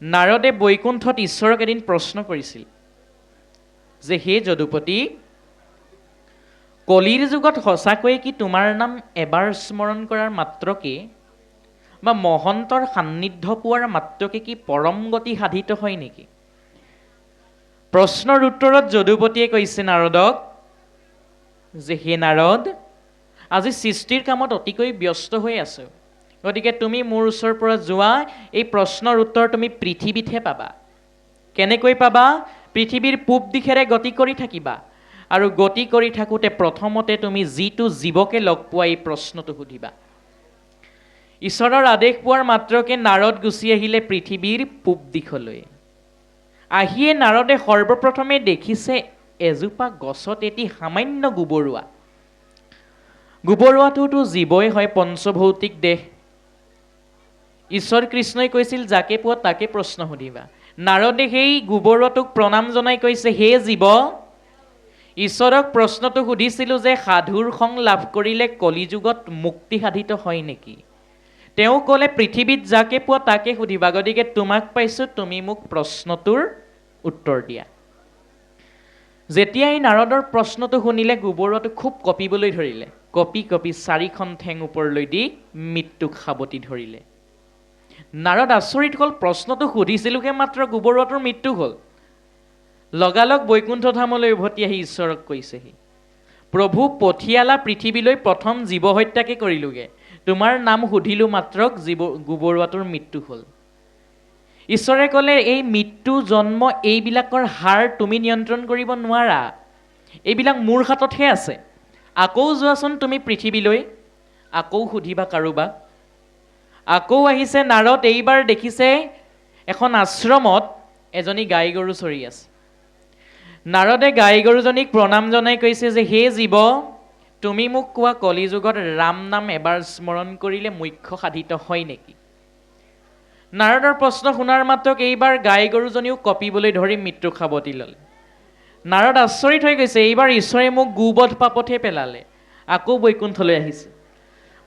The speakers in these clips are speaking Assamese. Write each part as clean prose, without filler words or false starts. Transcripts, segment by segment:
নাৰদে বৈকুণ্ঠত ঈশ্বৰক এদিন প্ৰশ্ন কৰিছিল যে হে যদুপতি, কলিৰ যুগত সঁচাকৈয়ে কি তোমাৰ নাম এবাৰ স্মৰণ কৰাৰ মাত্ৰকে বা মহন্তৰ সান্নিধ্য পোৱাৰ মাত্ৰকে কি পৰম গতি সাধিত হয় নেকি? প্ৰশ্নৰ উত্তৰত যদুপতিয়ে কৈছে নাৰদক যে হে নাৰদ, আজি সৃষ্টিৰ কামত অতিকৈ ব্যস্ত হৈ আছো, গতিকে তুমি মোৰ ওচৰৰ পৰা যোৱা, এই প্ৰশ্নৰ উত্তৰ তুমি পৃথিৱীতহে পাবা। কেনেকৈ পাবা? পৃথিৱীৰ পূব দিশেৰে গতি কৰি থাকিবা, আৰু গতি কৰি থাকোঁতে প্ৰথমতে তুমি যিটো জীৱকে লগ পোৱা এই প্ৰশ্নটো সুধিবা। ঈশ্বৰৰ আদেশ পোৱাৰ মাত্ৰকে নাৰদ গুচি আহিলে পৃথিৱীৰ পূব দিশলৈ। আহিয়ে নাৰদে সৰ্বপ্ৰথমে দেখিছে এজোপা গছত এটি সামান্য গোবৰুৱা। গোবৰুৱাটোতো জীৱই হয়, পঞ্চভৌতিক দেহ। ঈশ্বৰ কৃষ্ণই কৈছিল যাকে পোৱা তাকে প্ৰশ্ন সুধিবা। নাৰদে সেই গোবৰুৱাটোক প্ৰণাম জনাই কৈছে, হে জীৱ, ঈশ্বৰক প্ৰশ্নটো সুধিছিলোঁ যে সাধুৰ সং লাভ কৰিলে কলিযুগত মুক্তি সাধিত হয় নেকি? তেওঁ ক'লে পৃথিৱীত যাকে পোৱা তাকে সুধিবা, গতিকে তোমাক পাইছোঁ, তুমি মোক প্ৰশ্নটোৰ উত্তৰ দিয়া। যেতিয়াই নাৰদৰ প্ৰশ্নটো শুনিলে গোবৰুৱাটো খুব কঁপিবলৈ ধৰিলে। কঁপি কঁপি চাৰিখন ঠেং ওপৰলৈ দি মৃত্যুক সাৱটি ধৰিলে। নাৰদ আচৰিত হ'ল, প্ৰশ্নটো সুধিছিলোহে মাত্ৰ, গোবৰুৱাটোৰ মৃত্যু হ'ল। লগালগ বৈকুণ্ঠ ধামলৈ উভতি আহি ঈশ্বৰক কৈছেহি, প্ৰভু পঠিয়ালা পৃথিৱীলৈ প্ৰথম জীৱ হত্যাকে কৰিলোগে, তোমাৰ নাম সুধিলোঁ মাত্ৰক গোবৰুৱাটোৰ মৃত্যু হ'ল। ঈশ্বৰে ক'লে এই মৃত্যু জন্ম এইবিলাকৰ হাৰ তুমি নিয়ন্ত্ৰণ কৰিব নোৱাৰা, এইবিলাক মোৰ হাততহে আছে। আকৌ যোৱাচোন তুমি পৃথিৱীলৈ, আকৌ সুধিবা কাৰোবাক। আকৌ আহিছে নাৰদ, এইবাৰ দেখিছে এখন আশ্ৰমত এজনী গাই গৰু চৰি আছে। নাৰদে গাই গৰুজনীক প্ৰণাম জনাই কৈছে যে হে জীৱ, তুমি মোক কোৱা কলিযুগত ৰাম নাম এবাৰ স্মৰণ কৰিলে মোক্ষ সাধিত হয় নেকি? নাৰদৰ প্ৰশ্ন শুনাৰ মাত্ৰক এইবাৰ গাই গৰুজনীও কঁপিবলৈ ধৰি মৃত্যুক সাৱটি ল'লে। নাৰদ আচৰিত হৈ গৈছে, এইবাৰ ঈশ্বৰে মোক গোবধ পাপতহে পেলালে। আকৌ বৈকুণ্ঠলৈ আহিছে।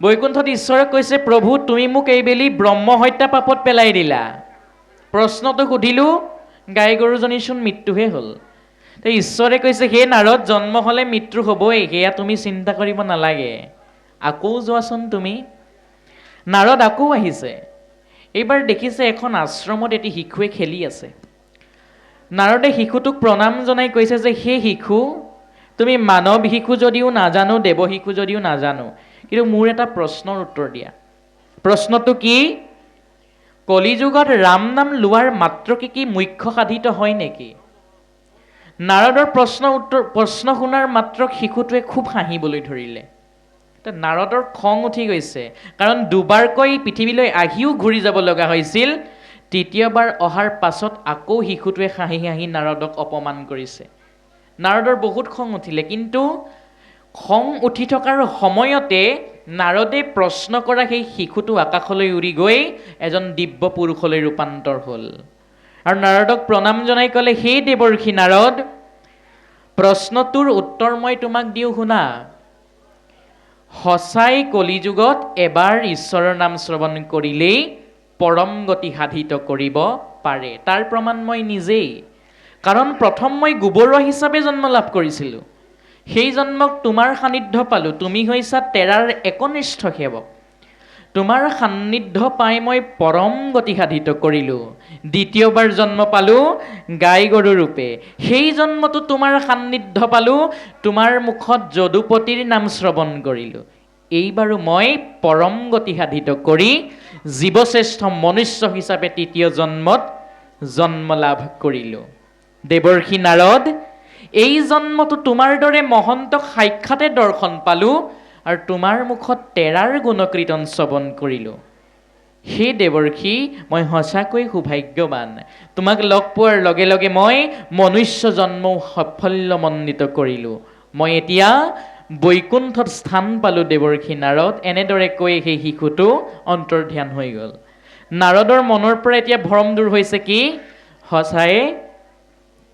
বৈকুণ্ঠত ঈশ্বৰক কৈছে, প্ৰভু তুমি মোক এইবেলি ব্ৰহ্ম হত্যা পাপত পেলাই দিলা। প্ৰশ্নটো সুধিলোঁ, গাই গৰুজনীচোন মৃত্যুহে হ'ল। ঈশ্বৰে কৈছে, হে নাৰদ, জন্ম হ'লে মৃত্যু হ'বই, সেয়া তুমি চিন্তা কৰিব নালাগে, আকৌ যোৱাচোন তুমি। নাৰদ আকৌ আহিছে। এইবাৰ দেখিছে এখন আশ্ৰমত এটি শিশুৱে খেলি আছে। নাৰদে শিশুটোক প্ৰণাম জনাই কৈছে যে হে শিশু, তুমি মানৱ শিশু যদিও নাজানো, দেৱ শিশু যদিও নাজানো, কিন্তু মোৰ এটা প্ৰশ্নৰ উত্তৰ দিয়া। প্ৰশ্নটো কি? কলিযুগত ৰাম নাম লোৱাৰ মাত্ৰকে কি মোক্ষ সাধিত হয় নেকি? নাৰদৰ প্ৰশ্ন শুনাৰ মাত্ৰ শিশুটোৱে খুব হাঁহিবলৈ ধৰিলে। নাৰদৰ খং উঠি গৈছে, কাৰণ দুবাৰকৈ পৃথিৱীলৈ আহিও ঘূৰি যাব লগা হৈছিল। তৃতীয়বাৰ অহাৰ পাছত আকৌ শিশুটোৱে হাঁহি হাঁহি নাৰদক অপমান কৰিছে। নাৰদৰ বহুত খং উঠিলে, কিন্তু খং উঠি থকাৰ সময়তে নাৰদে প্ৰশ্ন কৰা সেই শিশুটো আকাশলৈ উৰি গৈ এজন দিব্য পুৰুষলৈ ৰূপান্তৰ হ'ল। আৰু নাৰদক প্ৰণাম জনাই ক'লে, হে দেৱৰ্ষি নাৰদ, প্ৰশ্নটোৰ উত্তৰ মই তোমাক দিওঁ শুনা। সঁচাই কলিযুগত এবাৰ ঈশ্বৰৰ নাম শ্ৰৱণ কৰিলেই পৰম গতি সাধিত কৰিব পাৰে। তাৰ প্ৰমাণ মই নিজেই। কাৰণ প্ৰথম মই গোবৰুৱা হিচাপে জন্ম লাভ কৰিছিলোঁ। সেই জন্মক তোমাৰ সান্নিধ্য পালোঁ। তুমি হৈছা তেৰাৰ একনিষ্ঠ সেৱক। তোমাৰ সান্নিধ্য পাই মই পৰম গতি সাধিত কৰিলোঁ। দ্বিতীয়বাৰ জন্ম পালোঁ গাই গৰু ৰূপে। সেই জন্মটো তোমাৰ সান্নিধ্য পালোঁ, তোমাৰ মুখত যদুপতিৰ নাম শ্ৰৱণ কৰিলোঁ। এইবাৰো মই পৰম গতি সাধিত কৰি জীৱশ্ৰেষ্ঠ মনুষ্য হিচাপে তৃতীয় জন্মত জন্ম লাভ কৰিলোঁ। দেৱৰ্ষি নাৰদ, এই জন্মটো তোমাৰ দৰে মহন্তক সাক্ষাতে দৰ্শন পালোঁ, আৰু তোমাৰ মুখত তেৰাৰ গুণকীৰ্তন শ্ৰৱণ কৰিলোঁ। হে দেৱৰ্ষি, মই সঁচাকৈ সৌভাগ্যৱান। তোমাক লগ পোৱাৰ লগে লগে মই মনুষ্য জন্ম সাফল্যমণ্ডিত কৰিলোঁ। মই এতিয়া বৈকুণ্ঠত স্থান পালোঁ দেৱৰ্ষি নাৰদ। এনেদৰে কৈ সেই শিশুটো অন্তৰ্ধান হৈ গ'ল। নাৰদৰ মনৰ পৰা এতিয়া ভ্ৰম দূৰ হৈছে কি? সঁচাই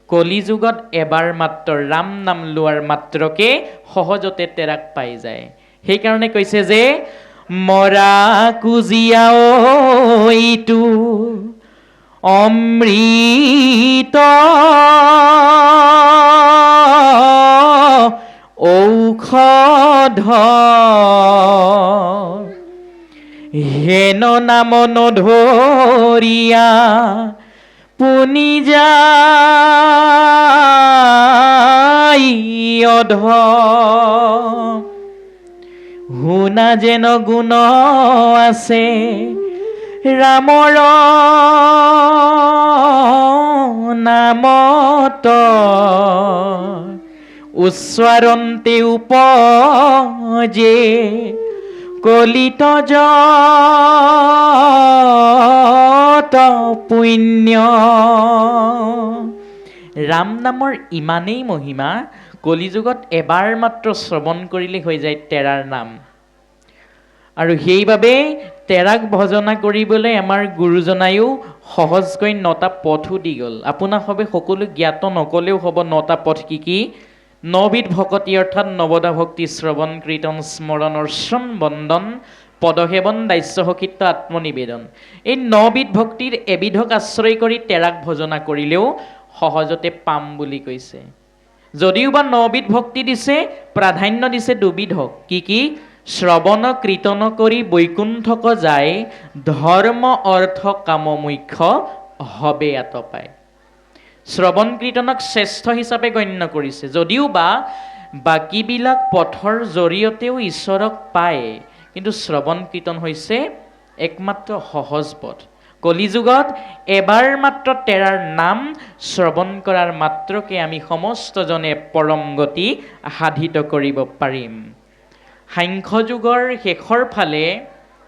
কলিযুগত এবাৰ মাত্ৰ ৰাম নাম লোৱাৰ মাত্ৰকে সহজতে তেৰাক পাই যায়। সেইকাৰণে কৈছে যে মৰা কুজিয়া এইটো অমৃত ঔষধ হেন নাম নধৰিয়া পুনি যায় অধ শুনা যেন গুণ আছে ৰামৰ নামত উচ্চাৰণতে উপজে কলিত যত পুণ্য। ৰাম নামৰ ইমানেই মহিমা, কলিযুগত এবাৰ মাত্ৰ শ্ৰৱণ কৰিলে হৈ যায় তেৰাৰ নাম। আৰু সেইবাবে তেৰাক ভজনা কৰিবলৈ আমাৰ গুৰুজনায়ো সহজকৈ 9টা পথো দি গ'ল। আপোনাক সবে সকলো জ্ঞাত নকলেও হ'ব 9টা পথ কি কি? 9বিধ ভকতি অৰ্থাৎ নৱদা ভক্তি, শ্ৰৱণ কীৰ্তন স্মৰণ অৰ্চন বন্দন পদসেৱন দাস্য সখিত্ব আত্মনিবেদন। এই 9বিধ ভক্তিৰ এবিধক আশ্ৰয় কৰি তেৰাক ভজনা কৰিলেও সহজতে পাম বুলি কৈছে। যদিও বা 9বিধ ভক্তি দিছে, প্ৰাধান্য দিছে 2বিধক। কি কি? শ্ৰৱণ কীৰ্তন কৰি বৈকুণ্ঠক যায়, ধৰ্ম অৰ্থ কাম মুখ্য হবে আতপায়। শ্ৰৱণ কীৰ্তনক শ্ৰেষ্ঠ হিচাপে গণ্য কৰিছে। যদিও বা বাকীবিলাক পথৰ জৰিয়তেও ঈশ্বৰক পায়, কিন্তু শ্ৰৱণ কীৰ্তন হৈছে একমাত্ৰ সহজ পথ। কলিযুগত এবাৰ মাত্ৰ তেৰাৰ নাম শ্ৰৱণ কৰাৰ মাত্ৰকে আমি সমস্তজনে পৰম গতি সাধিত কৰিব পাৰিম। সাংখ্য যুগৰ শেষৰ ফালে,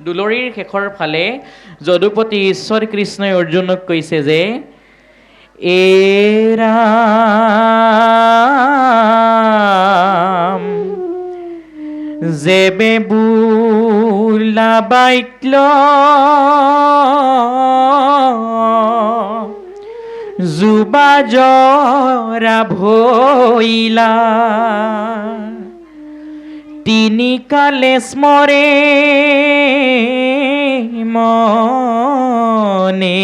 দুলৰীৰ শেষৰ ফালে যদুপতি ঈশ্বৰ কৃষ্ণই অৰ্জুনক কৈছে যে ৰাম যেবে বুলা বাইটল যুবা জৰা ভইলা তিনি কালে স্মৰে মনে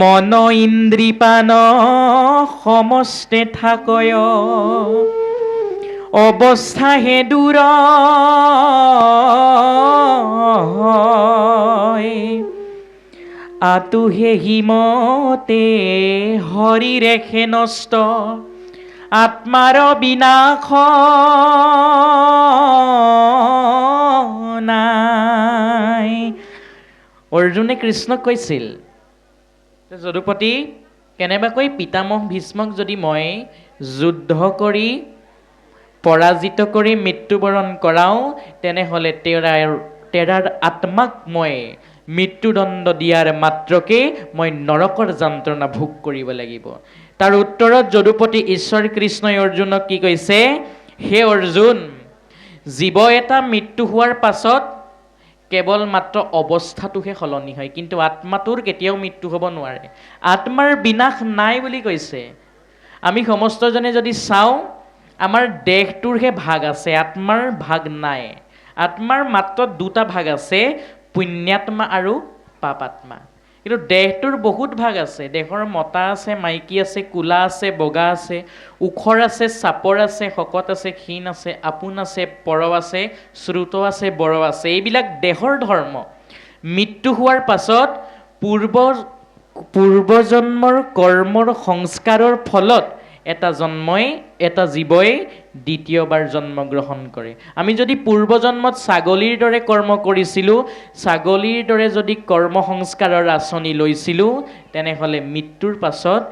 মন ইন্দ্ৰিপান সমস্তে থাকয় অৱস্থা হে দূৰ আতুহে হিমতে হৰি ৰেখে নষ্ট আত্মাৰ বিনাশ নাই। অৰ্জুনে কৃষ্ণক কৈছিল, যদুপতি কেনেবাকৈ পিতামহ ভীষ্মক যদি মই যুদ্ধ কৰি পৰাজিত কৰি মৃত্যুবৰণ কৰাওঁ, তেনেহ'লে তেৰাৰ আত্মাক মই মৃত্যুদণ্ড দিয়াৰ মাত্ৰকে মই নৰকৰ যন্ত্ৰণা ভোগ কৰিব লাগিব। তাৰ উত্তৰত যদুপতি ঈশ্বৰ কৃষ্ণই অৰ্জুনক কি কৈছে? হে অৰ্জুন, জীৱ এটা মৃত্যু হোৱাৰ পাছত কেৱল মাত্ৰ অৱস্থাটোহে সলনি হয়, কিন্তু আত্মাটোৰ কেতিয়াও মৃত্যু হ'ব নোৱাৰে। আত্মাৰ বিনাশ নাই বুলি কৈছে। আমি সমস্তজনে যদি চাওঁ, আমাৰ দেহটোৰহে ভাগ আছে, আত্মাৰ ভাগ নাই। আত্মাৰ মাত্ৰ 2টা ভাগ আছে, পুণ্যাত্মা আৰু পাপাত্মা। কিন্তু দেহটোৰ বহুত ভাগ আছে। দেহৰ মতা আছে, মাইকী আছে, কোলা আছে, বগা আছে, ওখৰ আছে, চাপৰ আছে, শকত আছে, ক্ষীণ আছে, আপোন আছে, পৰ আছে, শ্ৰুত আছে, বৰ আছে। এইবিলাক দেহৰ ধৰ্ম। মৃত্যু হোৱাৰ পাছত পূৰ্বজন্মৰ কৰ্মৰ সংস্কাৰৰ ফলত এটা জীৱই দ্বিতীয়বাৰ জন্মগ্ৰহণ কৰে। আমি যদি পূৰ্বজন্মত ছাগলীৰ দৰে কৰ্ম কৰিছিলোঁ, ছাগলীৰ দৰে যদি কৰ্ম সংস্কাৰৰ আঁচনি লৈছিলোঁ, তেনেহ'লে মৃত্যুৰ পাছত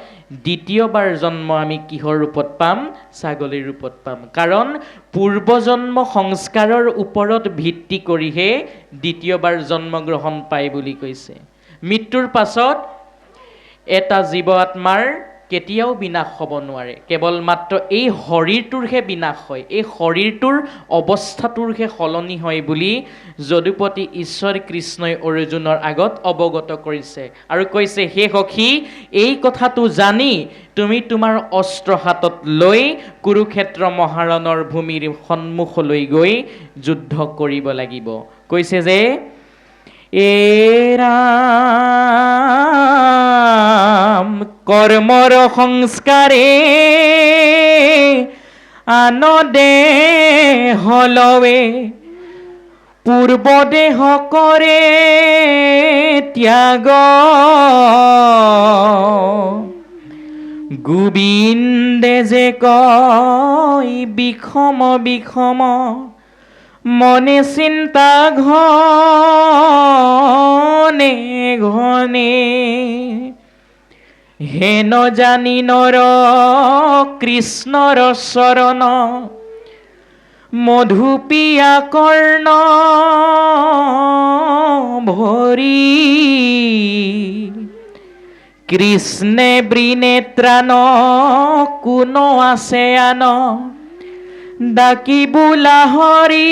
দ্বিতীয়বাৰ জন্ম আমি কিহৰ ৰূপত পাম? ছাগলীৰ ৰূপত পাম। কাৰণ পূৰ্বজন্ম সংস্কাৰৰ ওপৰত ভিত্তি কৰিহে দ্বিতীয়বাৰ জন্মগ্ৰহণ পায় বুলি কৈছে। মৃত্যুৰ পাছত এটা জীৱ আত্মাৰ কেতিয়াও বিনাশ হ'ব নোৱাৰে। কেৱল মাত্ৰ এই শৰীৰটোৰহে বিনাশ হয়, এই শৰীৰটোৰ অৱস্থাটোৰহে সলনি হয় বুলি যদুপতি ঈশ্বৰ কৃষ্ণই অৰ্জুনৰ আগত অৱগত কৰিছে আৰু কৈছে, হে সখী, এই কথাটো জানি তুমি তোমাৰ অস্ত্ৰ হাতত লৈ কুৰুক্ষেত্ৰ মহাৰণৰ ভূমিৰ সন্মুখলৈ গৈ যুদ্ধ কৰিব লাগিব। কৈছে যে এৰা কৰ্মৰ সংস্কাৰে আনদে হলৱে পূৰ্ব দেহ কৰে ত্যাগ গোবিন্দে যে কয় বিষম বিষম মনে চিন্তা ঘনে ঘনে হেন জানি নৰ কৃষ্ণৰ চৰণ মধুপিয়া কৰ্ণ ভৰি কৃষ্ণে বৃণে ত্ৰাণ কোন আছে আন ডাকি বোলা হৰি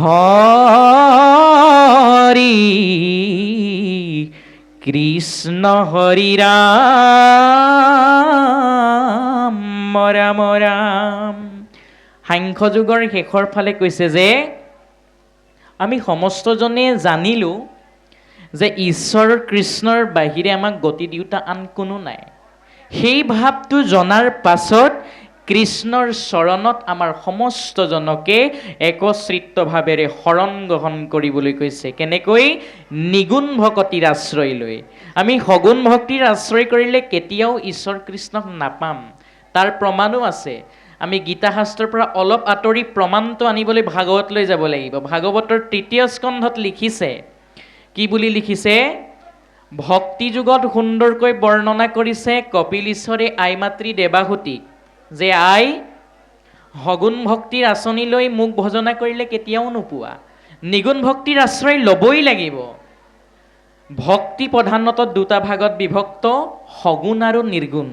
হৰি কৃষ্ণ হৰি ৰাম ৰাম ৰাম। সাংখ্য যুগৰ শেষৰ ফালে কৈছে যে আমি সমস্তজনে জানিলোঁ যে ঈশ্বৰ কৃষ্ণৰ বাহিৰে আমাক গতি দিওঁতা আন কোনো নাই। সেই ভাৱটো জনাৰ পাছত কৃষ্ণৰ চৰণত আমাৰ সমস্তজনকে একত্ৰিতভাৱেৰে শৰণ গ্ৰহণ কৰিবলৈ কৈছে। কেনেকৈ? নিগুণ ভকতিৰ আশ্ৰয় লৈ। আমি সগুণ ভক্তিৰ আশ্ৰয় কৰিলে কেতিয়াও ঈশ্বৰ কৃষ্ণক নাপাম। তাৰ প্ৰমাণো আছে। আমি গীতা শাস্ত্ৰৰ পৰা অলপ আঁতৰি প্ৰমাণটো আনিবলৈ ভাগৱতলৈ যাব লাগিব। ভাগৱতৰ ৩য় স্কন্ধত লিখিছে, কি বুলি লিখিছে? ভক্তি যুগত সুন্দৰকৈ বৰ্ণনা কৰিছে কপিল ঈশ্বৰে আই মাতৃ দেৱাহুতিক, যে আই সগুণ ভক্তিৰ আঁচনি লৈ মোক ভজনা কৰিলে কেতিয়াও নোপোৱা, নিগুণ ভক্তিৰ আশ্ৰয় ল'বই লাগিব। ভক্তি প্ৰধানত দুটা ভাগত বিভক্ত, সগুণ আৰু নিৰ্গুণ।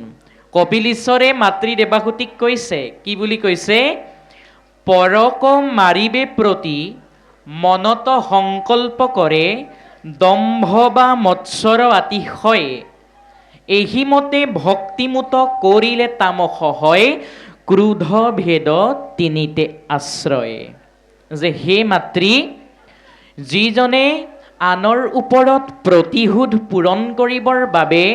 কপিল ঈশ্বৰে মাতৃ দেৱাহুতিক কৈছে, কি বুলি কৈছে? পৰক মাৰিবে প্ৰতি মনত সংকল্প কৰে দম্ভ বা মৎসৰ আতিশয় এহিমতে ভক্তিমূত কৰিলে তামস হয় ক্ৰোধ ভেদ তিনিতে আশ্ৰয়। যে হে মাতৃ, যিজনে আনৰ ওপৰত প্ৰতিশোধ পূৰণ কৰিবৰ বাবে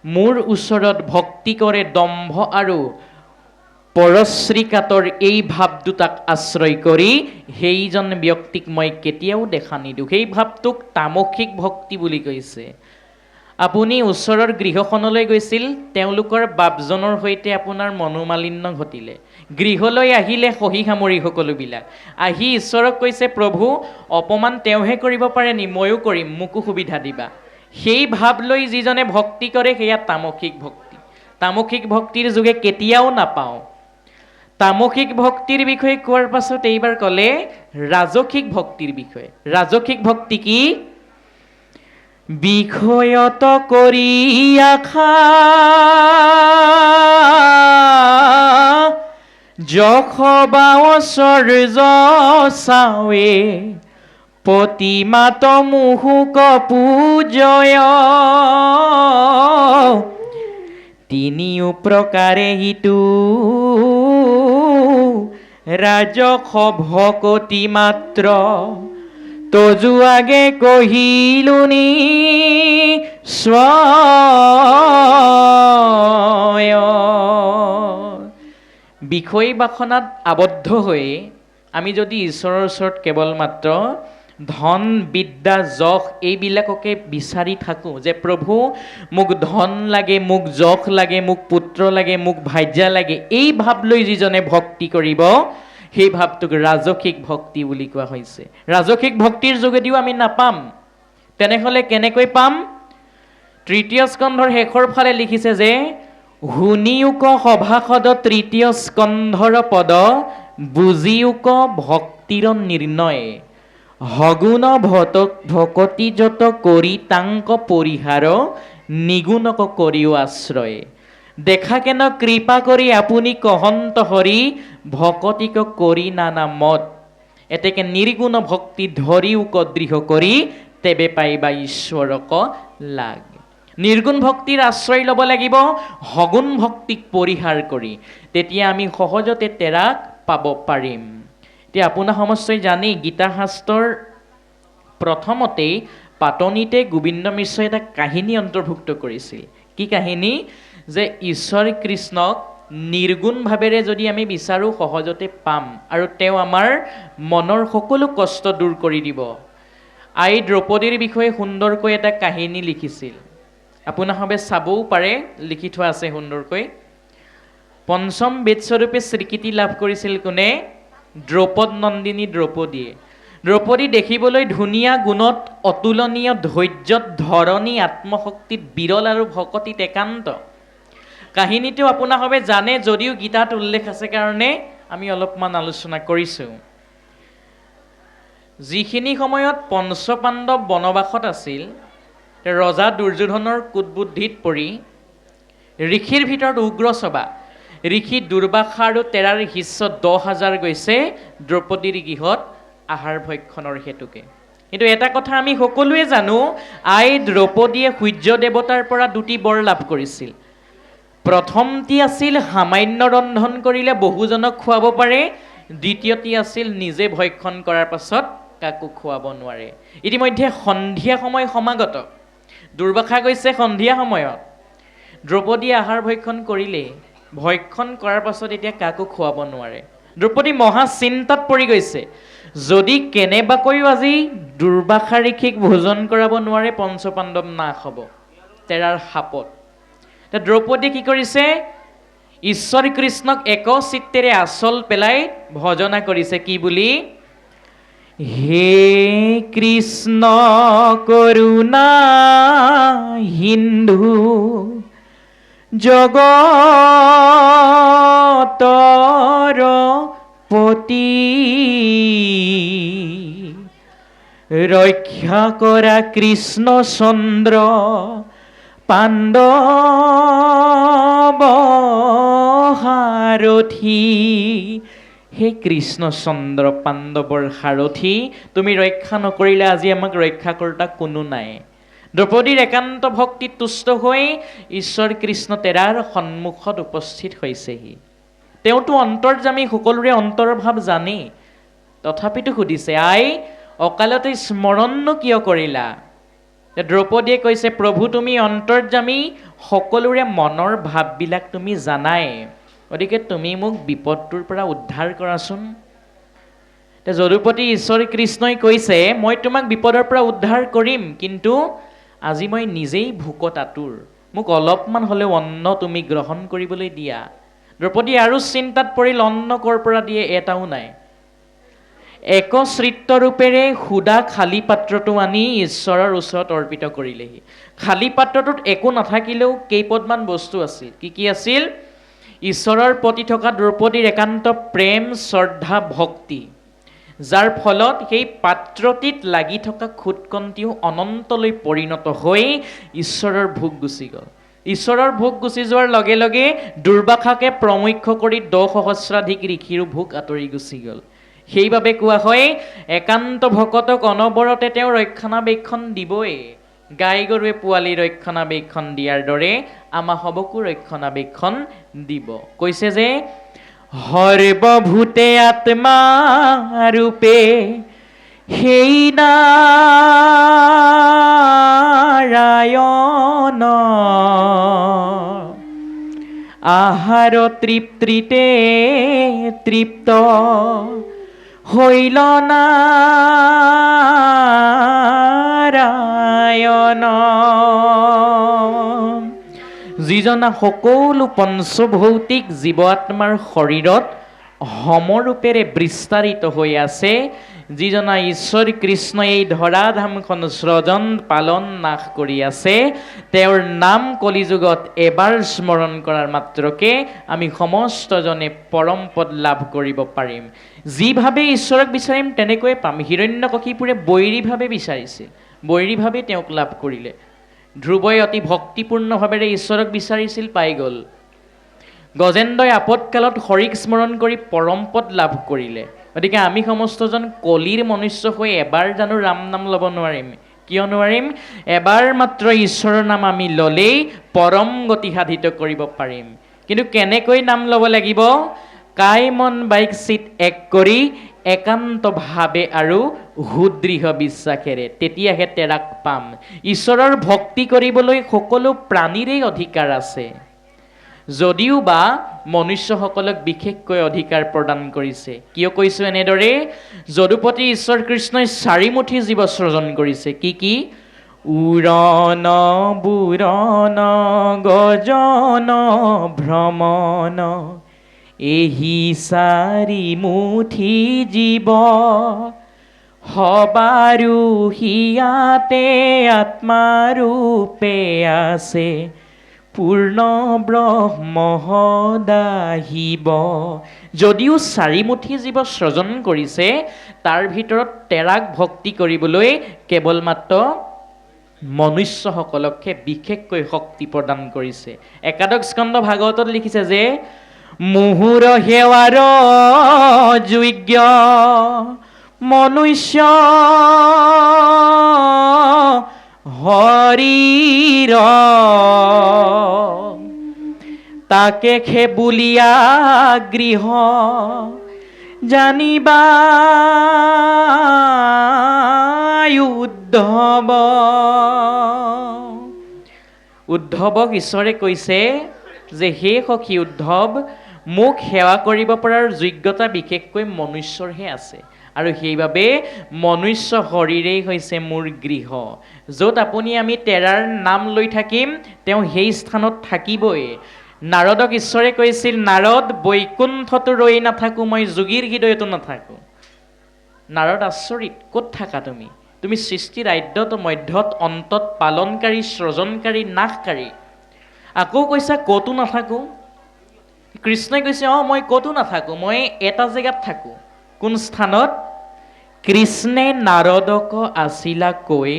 মোৰ ওচৰত ভক্তি কৰে দম্ভ আৰু পৰশ্ৰীকাতৰ এই ভাৱ দুটাক আশ্ৰয় কৰি, সেইজন ব্যক্তিক মই কেতিয়াও দেখা নিদিওঁ। সেই ভাৱটোক তামসিক ভক্তি বুলি কৈছে। আপুনি ওচৰৰ গৃহখনলৈ গৈছিল, তেওঁলোকৰ বাপজনৰ সৈতে আপোনাৰ মনোমালিন্য ঘটিলে, গৃহলৈ আহিলে সহি সামৰি সকলোবিলাক, আহি ঈশ্বৰক কৈছে, প্ৰভু অপমান তেওঁহে কৰিব পাৰে নি, ময়ো কৰিম, মোকো সুবিধা দিবা। সেই ভাৱ লৈ যিজনে ভক্তি কৰে সেয়া তামসিক ভক্তি। তামসিক ভক্তিৰ যোগে কেতিয়াও নাপাওঁ। তামসিক ভক্তিৰ বিষয়ে কোৱাৰ পাছত এইবাৰ ক'লে ৰাজসিক ভক্তিৰ বিষয়ে। ৰাজসিক ভক্তি কি? বিষয়ত কৰি আশা যশ বা ঐশ্বৰ্য চাৱে প্ৰতিমাত মুহুক পূজয় তিনিও প্ৰকাৰে হিতু ৰাজস ভকতি মাত্ৰ তজু আগে কহিলুনি স্বয়। বিষয় বাসনাত আবদ্ধ হৈ আমি যদি ঈশ্বৰৰ ওচৰত কেৱল মাত্ৰ ধন বিদ্যা যশ এইবিলাককে বিচাৰি থাকোঁ, যে প্ৰভু মোক ধন লাগে, মোক যশ লাগে, মোক পুত্ৰ লাগে, মোক ভাৰ্যা লাগে, এই ভাৱ লৈ যিজনে ভক্তি কৰিব সেই ভাৱটোক ৰাজসিক ভক্তি বুলি কোৱা হৈছে। ৰাজসিক ভক্তিৰ যোগেদিও আমি নাপাম। তেনেহ'লে কেনেকৈ পাম? ৩য় স্কন্ধৰ শেষৰ ফালে লিখিছে যে শুনিয়োক সভাসদ ৩য় স্কন্ধৰ পদ বুজিয়োক ভক্তিৰ নিৰ্ণয় সগুণ ভকতি যত কৰি তাংক পৰিহাৰ নিগুণক কৰিও আশ্ৰয় দেখা কেন কৃপা কৰি আপুনি কহন্ত হৰি ভকতিক কৰি নানা মত এতেকে নিৰ্গুণ ভক্তি ধৰিয়োক দৃঢ় কৰি তেবে পাইবা ঈশ্বৰক লাগ। নিৰ্গুণ ভক্তিৰ আশ্ৰয় ল'ব লাগিব সগুণ ভক্তিক পৰিহাৰ কৰি, তেতিয়া আমি সহজতে তেৰাক পাব পাৰিম। এতিয়া আপোনাৰ সমস্যাই জানেই গীতা শাস্ত্ৰৰ প্ৰথমতেই পাতনিতে গোবিন্দ মিশ্ৰই এটা কাহিনী অন্তৰ্ভুক্ত কৰিছিল। কি কাহিনী? যে ঈশ্বৰ কৃষ্ণক নিৰ্গুণ ভাৱেৰে যদি আমি বিচাৰোঁ সহজতে পাম আৰু তেওঁ আমাৰ মনৰ সকলো কষ্ট দূৰ কৰি দিব। আই দ্ৰৌপদীৰ বিষয়ে সুন্দৰকৈ এটা কাহিনী লিখিছিল, আপোনাসবে চাবও পাৰে, লিখি থোৱা আছে সুন্দৰকৈ। পঞ্চম বেদস্বৰূপে স্বীকৃতি লাভ কৰিছিল কোনে? দ্ৰৌপদ নন্দিনী দ্ৰৌপদীয়ে। দ্ৰৌপদী দেখিবলৈ ধুনীয়া, গুণত অতুলনীয়, ধৈৰ্যত ধৰণী, আত্মশক্তিত বিৰল আৰু ভকতিত একান্ত। কাহিনীটো আপোনাসবে জানে যদিও গীতাত উল্লেখ আছে কাৰণে আমি অলপমান আলোচনা কৰিছোঁ। যিখিনি সময়ত পঞ্চপাণ্ডৱ বনবাসত আছিল, ৰজা দুৰ্যোধনৰ কুটবুদ্ধিত পৰি ঋষিৰ ভিতৰত উগ্ৰসভা ঋষি দুৰ্বাসা আৰু তেৰাৰ শিষ্য 10,000 গৈছে দ্ৰৌপদীৰ গৃহত আহাৰ ভক্ষণৰ হেতুকে। কিন্তু এটা কথা আমি সকলোৱে জানো, আই দ্ৰৌপদীয়ে সূৰ্য দেৱতাৰ পৰা 2টি বৰ লাভ কৰিছিল। প্ৰথমটি আছিল সামান্য ৰন্ধন কৰিলে বহুজনক খুৱাব পাৰে, দ্বিতীয়টি আছিল নিজে ভক্ষণ কৰাৰ পাছত কাকো খুৱাব নোৱাৰে। ইতিমধ্যে সন্ধিয়া সময় সমাগত, দুৰ্বাসা গৈছে সন্ধিয়া সময়ত, দ্ৰৌপদীয়ে আহাৰ ভক্ষণ কৰিলে, ভক্ষণ কৰাৰ পাছত এতিয়া কাকো খুৱাব নোৱাৰে। দ্ৰৌপদী মহা চিন্তাত পৰি গৈছে, যদি কেনেবাকৈও আজি দুৰ্বাসা ঋষিক ভোজন কৰাব নোৱাৰে পঞ্চপাণ্ডৱ নাশ হ'ব তেৰাৰ শাপত। দ্ৰৌপদীয়ে কি কৰিছে? ঈশ্বৰ কৃষ্ণক একচিত্তেৰে আচল পেলাই ভজনা কৰিছে। কি বুলি? হে কৃষ্ণ কৰুণা হিন্দু জগতৰ পতি, ৰক্ষা কৰা কৃষ্ণ চন্দ্ৰ পাণ্ডৱ সাৰথী। হে কৃষ্ণচন্দ্ৰ পাণ্ডৱৰ সাৰথী, তুমি ৰক্ষা নকৰিলে আজি আমাক ৰক্ষা কৰোতা কোনো নাই। দ্ৰৌপদীৰ একান্ত ভক্তিত তুষ্ট হৈ ঈশ্বৰ কৃষ্ণ তেৰাৰ সন্মুখত উপস্থিত হৈছেহি। তেওঁতো অন্তৰ্যামী, সকলোৰে অন্তৰৰ ভাৱ জানেই, তথাপিতো সুধিছে, আই অকালতে স্মৰণনো কিয় কৰিলা? দ্ৰৌপদীয়ে কৈছে, প্ৰভু তুমি অন্তৰ্যামী, সকলোৰে মনৰ ভাৱবিলাক তুমি জানাই, গতিকে তুমি মোক বিপদটোৰ পৰা উদ্ধাৰ কৰাচোন। যদুপতি ঈশ্বৰ কৃষ্ণই কৈছে, মই তোমাক বিপদৰ পৰা উদ্ধাৰ কৰিম, কিন্তু আজি মই নিজেই ভোকত আতুৰ, মোক অলপমান হ'লেও অন্ন তুমি গ্ৰহণ কৰিবলৈ দিয়া। দ্ৰৌপদী আৰু চিন্তাত পৰিল, অন্ন ক'ৰ পৰা দিয়ে এটাও নাই। একশ্ৰিত ৰূপেৰে সুদা খালী পাত্ৰটো আনি ঈশ্বৰৰ ওচৰত অৰ্পিত কৰিলেহি। খালী পাত্ৰটোত একো নাথাকিলেও কেইপদমান বস্তু আছিল। কি কি আছিল? ঈশ্বৰৰ প্ৰতি থকা দ্ৰৌপদীৰ একান্ত প্ৰেম, শ্ৰদ্ধা, ভক্তি, যাৰ ফলত সেই পাত্ৰটিত লাগি থকা খুটকন্তিও অনন্তলৈ পৰিণত হৈ ঈশ্বৰৰ ভোগ গুচি গ'ল। ঈশ্বৰৰ ভোগ গুচি যোৱাৰ লগে লগে দুৰ্বাসাকে প্ৰমুখ্য কৰি 10 সহস্ৰাধিক ঋষিৰো ভোগ আঁতৰি গুচি গ'ল। সেইবাবে কোৱা হয়, একান্ত ভকতক অনবৰতে তেওঁ ৰক্ষণাবেক্ষণ দিবই। গাই গৰুৱে পোৱালি ৰক্ষণাবেক্ষণ দিয়াৰ দৰে আমা সবকো ৰক্ষণাবেক্ষণ দিব। কৈছে যে সৰ্বভূতে আত্মা ৰূপে সেই নাৰায়ণ, আহাৰ তৃপ্তিতে তৃপ্ত হৈল নাৰায়ণ। যিজনা সকলো পঞ্চভৌতিক জীৱ আত্মাৰ শৰীৰত সমৰূপেৰে বিস্তাৰিত হৈ আছে, যিজনা ঈশ্বৰ কৃষ্ণই এই ধৰাধামখন সৃজন পালন নাশ কৰি আছে, তেওঁৰ নাম কলিযুগত এবাৰ স্মৰণ কৰাৰ মাত্ৰকে আমি সমস্তজনে পৰম পদ লাভ কৰিব পাৰিম। যিভাৱে ঈশ্বৰক বিচাৰিম তেনেকৈয়ে পাম। হিৰণ্যকশিপুৰে বৈৰীভাৱে বিচাৰিছিল, বৈৰীভাৱে তেওঁক লাভ কৰিলে। ধ্ৰুৱই অতি ভক্তিপূৰ্ণভাৱেৰে ঈশ্বৰক বিচাৰিছিল, পাই গ'ল। গজেন্দ্ৰই আপদকালত হৰিক স্মৰণ কৰি পৰম পদ লাভ কৰিলে। গতিকে আমি সমস্তজন কলিৰ মনুষ্য হৈ এবাৰ জানো ৰাম নাম ল'ব নোৱাৰিম? কিয় নোৱাৰিম? এবাৰ মাত্ৰ ঈশ্বৰৰ নাম আমি ল'লেই পৰম গতি সাধিত কৰিব পাৰিম। কিন্তু কেনেকৈ নাম ল'ব লাগিব? কাই মন বাইক চিত এক কৰি একান্তভাৱে আৰু সুদৃঢ় বিশ্বাসেৰে, তেতিয়াহে তেৰাক পাম। ঈশ্বৰৰ ভক্তি কৰিবলৈ সকলো প্ৰাণীৰেই অধিকাৰ আছে, যদিও বা মনুষ্যসকলক বিশেষকৈ অধিকাৰ প্ৰদান কৰিছে। কিয় কৈছোঁ এনেদৰে? যদুপতি ঈশ্বৰ কৃষ্ণই 4 মুঠি জীৱ সৃজন কৰিছে। কি কি? উৰণ বুৰণ গজন ভ্ৰমণ, এহি 4 মুঠি জীৱ, সবাৰো হিয়াতে আত্মাৰূপে আছে, পূৰ্ণ ব্ৰহ্ম সদাশিৱ। যদিও 4 মুঠি জীৱ সৃজন কৰিছে, তাৰ ভিতৰত তেৰাক ভক্তি কৰিবলৈ কেৱল মাত্ৰ মনুষ্যসকলকহে বিশেষকৈ শক্তি প্ৰদান কৰিছে। একাদশ স্কন্ধ ভাগৱতত লিখিছে যে মুহুৰ সেৱাৰ যোগ্য মনুষ্য হৰিৰ, তাকে খে বুলিয়া গৃহ জানিবা উদ্ধৱ। উদ্ধৱক ঈশ্বৰে কৈছে যে হে সখী উদ্ধৱ, মোক সেৱা কৰিব পৰাৰ যোগ্যতা বিশেষকৈ মনুষ্যৰহে আছে, আৰু সেইবাবে মনুষ্য শৰীৰেই হৈছে মোৰ গৃহ। য'ত আপুনি আমি তেৰাৰ নাম লৈ থাকিম, তেওঁ সেই স্থানত থাকিবই। নাৰদক ঈশ্বৰে কৈছিল, নাৰদ, বৈকুণ্ঠতো ৰৈ নাথাকোঁ মই, যোগীৰ হৃদয়তো নাথাকোঁ। নাৰদ আচৰিত, ক'ত থাকা তুমি? তুমি সৃষ্টিৰ আদ্যত মধ্যত অন্তত পালনকাৰী, সৃজনকাৰী, নাশকাৰী। আকৌ কৈছা ক'তো নাথাকোঁ। কৃষ্ণই কৈছে মই ক'তো নাথাকোঁ, মই এটা জেগাত থাকোঁ। কোন স্থানত? কৃষ্ণে নাৰদক আছিলা কৈ,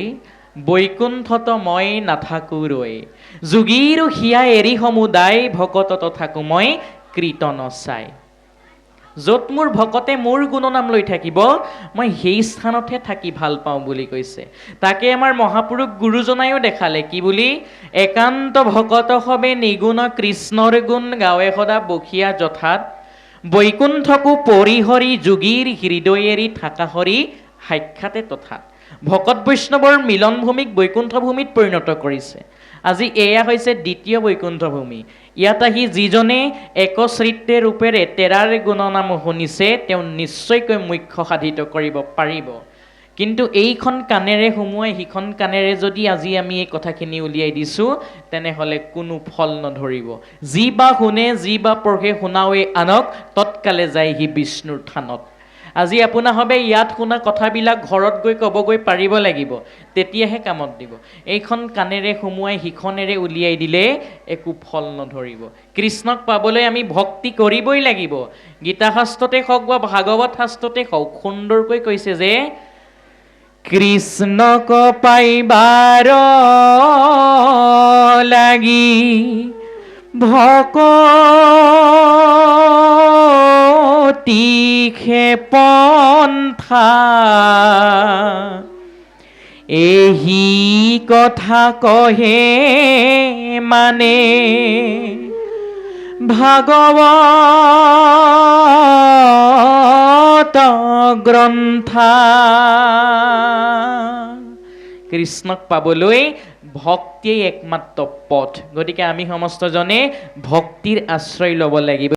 বৈকুণ্ঠত মই নাথাকোঁ ৰৈ, যোগীৰ হিয়া এৰি সমুদায়, ভকতত থাকোঁ মই কীৰ্তন চাই। য'ত মোৰ ভকতে মোৰ গুণনাম লৈ থাকিব, মই সেই স্থানতহে থাকি ভাল পাওঁ বুলি কৈছে। তাকে আমাৰ মহাপুৰুষ গুৰুজনায়ো দেখালে, কি বুলি? একান্ত ভকত সবে নিগুণ, কৃষ্ণৰ গুণ গাৱে সদা বসিয়া যথাত, বৈকুণ্ঠকো পৰিহৰি, যোগীৰ হৃদয়েৰি থাকা হৰি সাক্ষাতে তথাত। ভকত বৈষ্ণৱৰ মিলনভূমিক বৈকুণ্ঠ ভূমিত পৰিণত কৰিছে। আজি এয়া হৈছে দ্বিতীয় বৈকুণ্ঠ ভূমি। ইয়াত আহি যিজনে একশ্ৰিত্তে ৰূপেৰে তেৰাৰ গুণনাম শুনিছে, তেওঁ নিশ্চয়কৈ মুখ্য সাধিত কৰিব পাৰিব। কিন্তু এইখন কাণেৰে সোমোৱাই সিখন কাণেৰে যদি আজি আমি এই কথাখিনি উলিয়াই দিছোঁ, তেনেহ'লে কোনো ফল নধৰিব। যি বা শুনে, যি বা পঢ়ে, শুনাওৱে আনক, তৎকালে যায় সি বিষ্ণুৰ থানত। আজি আপোনাসৱে ইয়াত শুনা কথাবিলাক ঘৰত গৈ ক'বগৈ পাৰিব লাগিব, তেতিয়াহে কামত দিব। এইখন কাণেৰে সোমোৱাই সিখনেৰে উলিয়াই দিলে একো ফল নধৰিব। কৃষ্ণক পাবলৈ আমি ভক্তি কৰিবই লাগিব। গীতা শাস্ত্ৰতে হওক বা ভাগৱত শাস্ত্ৰতে হওক সুন্দৰকৈ কৈছে যে কৃষ্ণক পাইবাৰ লাগি ভকতি পন্থা, এহি কথা কহে মানে ভাগৱত গ্ৰন্থা। কৃষ্ণক পাবলৈ ভক্তিয়েই একমাত্ৰ পথ। গতিকে আমি সমস্তজনে ভক্তিৰ আশ্ৰয় ল'ব লাগিব।